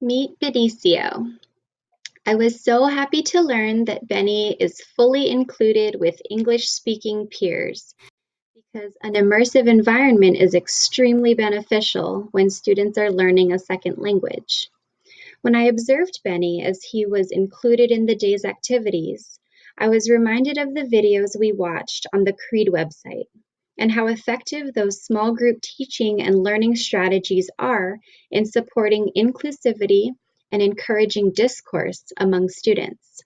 Meet Benicio. I was so happy to learn that Beni is fully included with English-speaking peers because an immersive environment is extremely beneficial when students are learning a second language. When I observed Beni as he was included in the day's activities, I was reminded of the videos we watched on the Creed website and how effective those small group teaching and learning strategies are in supporting inclusivity and encouraging discourse among students.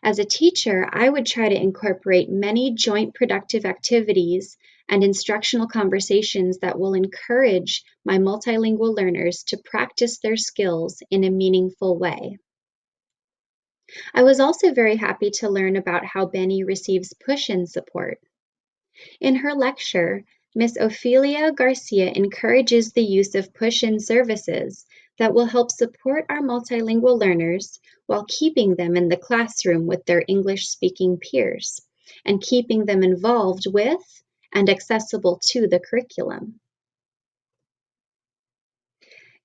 As a teacher, I would try to incorporate many joint productive activities and instructional conversations that will encourage my multilingual learners to practice their skills in a meaningful way. I was also very happy to learn about how Beni receives push-in support. In her lecture, Ms. Ofelia Garcia encourages the use of push-in services that will help support our multilingual learners while keeping them in the classroom with their English-speaking peers and keeping them involved with and accessible to the curriculum.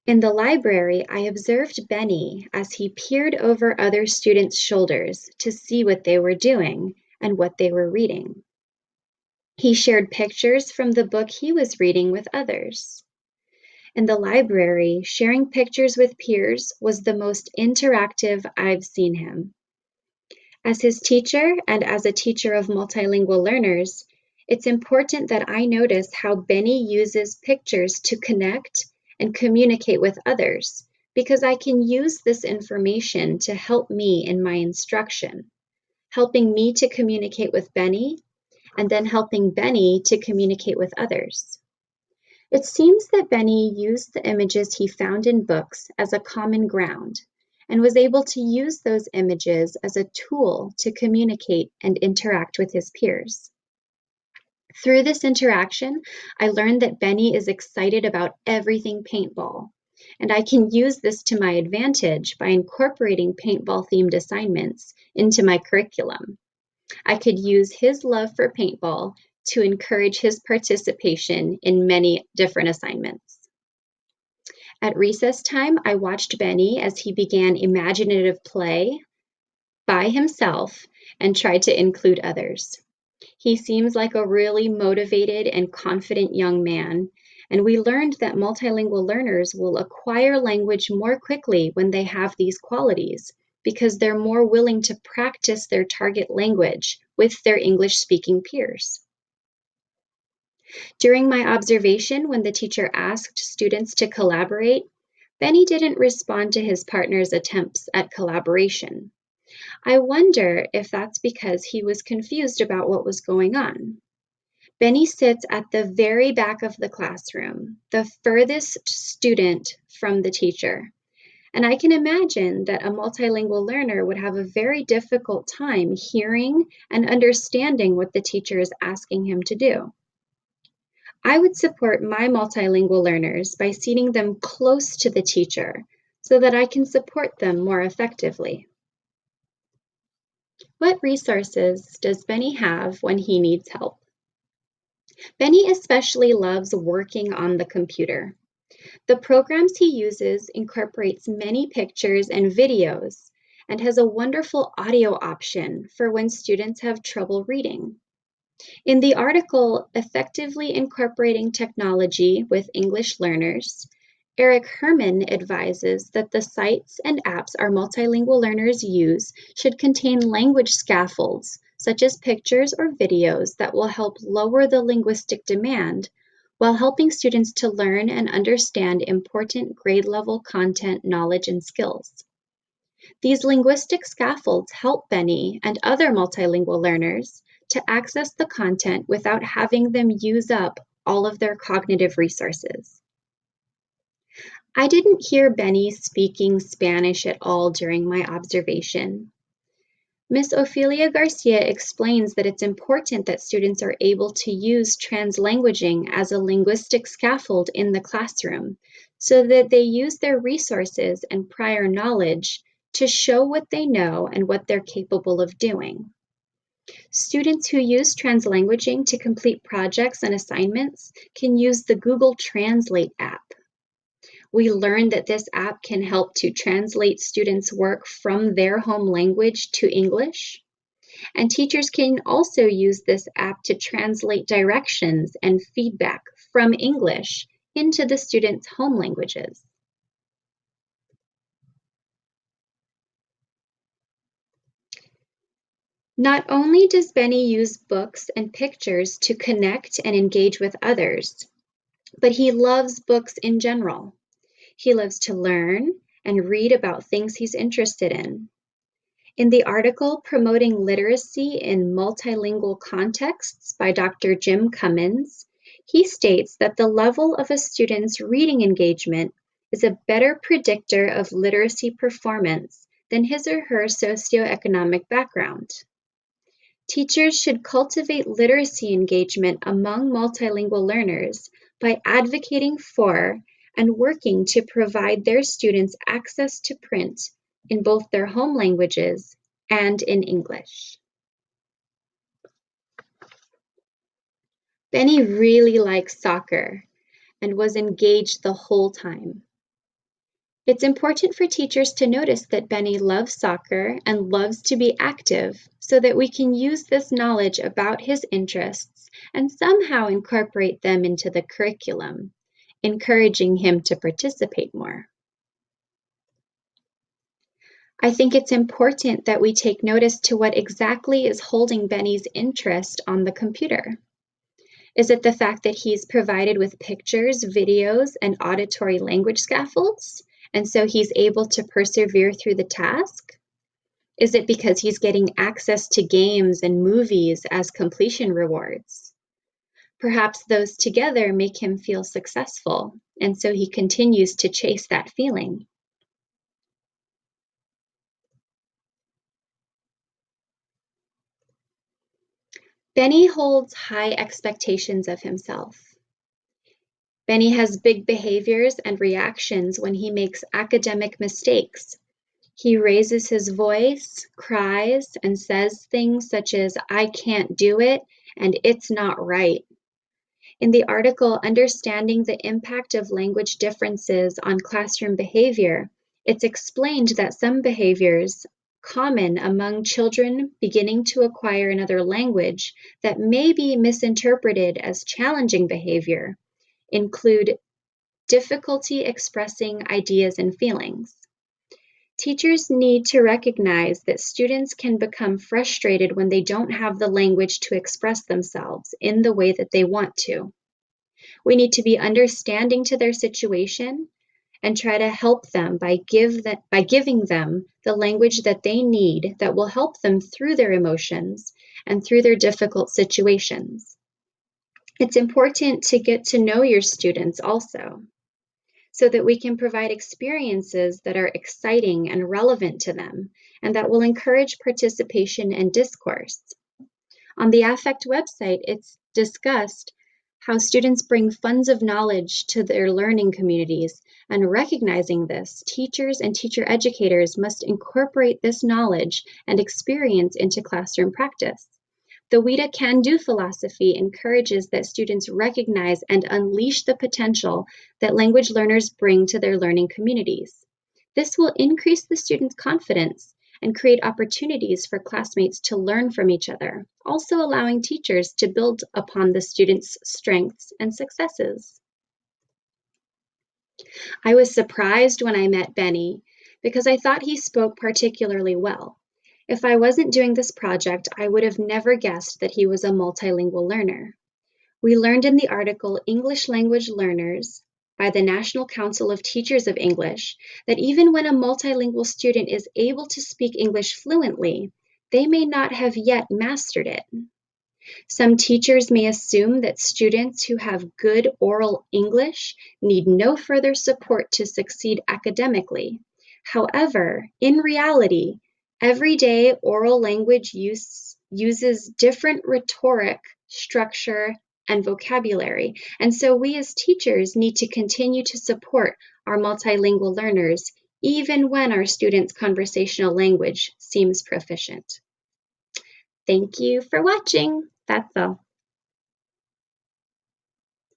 In the library, I observed Beni as he peered over other students' shoulders to see what they were doing and what they were reading. He shared pictures from the book he was reading with others. In the library, sharing pictures with peers was the most interactive I've seen him. As his teacher and as a teacher of multilingual learners, it's important that I notice how Beni uses pictures to connect and communicate with others, because I can use this information to help me in my instruction, helping me to communicate with Beni and then helping Beni to communicate with others. It seems that Beni used the images he found in books as a common ground and was able to use those images as a tool to communicate and interact with his peers. Through this interaction, I learned that Beni is excited about everything paintball, and I can use this to my advantage by incorporating paintball-themed assignments into my curriculum. I could use his love for paintball to encourage his participation in many different assignments. At recess time, I watched Beni as he began imaginative play by himself and tried to include others. He seems like a really motivated and confident young man, and we learned that multilingual learners will acquire language more quickly when they have these qualities, because they're more willing to practice their target language with their English-speaking peers. During my observation, when the teacher asked students to collaborate, Beni didn't respond to his partner's attempts at collaboration. I wonder if that's because he was confused about what was going on. Beni sits at the very back of the classroom, the furthest student from the teacher. And I can imagine that a multilingual learner would have a very difficult time hearing and understanding what the teacher is asking him to do. I would support my multilingual learners by seating them close to the teacher so that I can support them more effectively. What resources does Beni have when he needs help? Beni especially loves working on the computer. The programs he uses incorporates many pictures and videos and has a wonderful audio option for when students have trouble reading. In the article, Effectively Incorporating Technology with English Learners, Eric Herman advises that the sites and apps our multilingual learners use should contain language scaffolds, such as pictures or videos that will help lower the linguistic demand while helping students to learn and understand important grade-level content, knowledge, and skills. These linguistic scaffolds help Beni and other multilingual learners to access the content without having them use up all of their cognitive resources. I didn't hear Beni speaking Spanish at all during my observation. Ms. Ofelia Garcia explains that it's important that students are able to use translanguaging as a linguistic scaffold in the classroom so that they use their resources and prior knowledge to show what they know and what they're capable of doing. Students who use translanguaging to complete projects and assignments can use the Google Translate app. We learned that this app can help to translate students' work from their home language to English. And teachers can also use this app to translate directions and feedback from English into the students' home languages. Not only does Beni use books and pictures to connect and engage with others, but he loves books in general. He loves to learn and read about things he's interested in. In the article Promoting Literacy in Multilingual Contexts by Dr. Jim Cummins, he states that the level of a student's reading engagement is a better predictor of literacy performance than his or her socioeconomic background. Teachers should cultivate literacy engagement among multilingual learners by advocating for and working to provide their students access to print in both their home languages and in English. Beni really likes soccer and was engaged the whole time. It's important for teachers to notice that Beni loves soccer and loves to be active so that we can use this knowledge about his interests and somehow incorporate them into the curriculum, encouraging him to participate more. I think it's important that we take notice to what exactly is holding Beni's interest on the computer. Is it the fact that he's provided with pictures, videos, and auditory language scaffolds, and so he's able to persevere through the task? Is it because he's getting access to games and movies as completion rewards? Perhaps those together make him feel successful, and so he continues to chase that feeling. Beni holds high expectations of himself. Beni has big behaviors and reactions when he makes academic mistakes. He raises his voice, cries, and says things such as, "I can't do it," and "it's not right." In the article, Understanding the Impact of Language Differences on Classroom Behavior, it's explained that some behaviors common among children beginning to acquire another language that may be misinterpreted as challenging behavior include difficulty expressing ideas and feelings. Teachers need to recognize that students can become frustrated when they don't have the language to express themselves in the way that they want to. We need to be understanding to their situation and try to help them by giving them the language that they need that will help them through their emotions and through their difficult situations. It's important to get to know your students also, so that we can provide experiences that are exciting and relevant to them, and that will encourage participation and discourse. On the Affect website, it's discussed how students bring funds of knowledge to their learning communities, and recognizing this, teachers and teacher educators must incorporate this knowledge and experience into classroom practice. The WIDA Can Do philosophy encourages that students recognize and unleash the potential that language learners bring to their learning communities. This will increase the students' confidence and create opportunities for classmates to learn from each other, also allowing teachers to build upon the students' strengths and successes. I was surprised when I met Beni because I thought he spoke particularly well. If I wasn't doing this project, I would have never guessed that he was a multilingual learner. We learned in the article English Language Learners by the National Council of Teachers of English that even when a multilingual student is able to speak English fluently, they may not have yet mastered it. Some teachers may assume that students who have good oral English need no further support to succeed academically. However, in reality, everyday oral language uses different rhetoric, structure, and vocabulary, and so we as teachers need to continue to support our multilingual learners even when our students' conversational language seems proficient. Thank you for watching. That's all.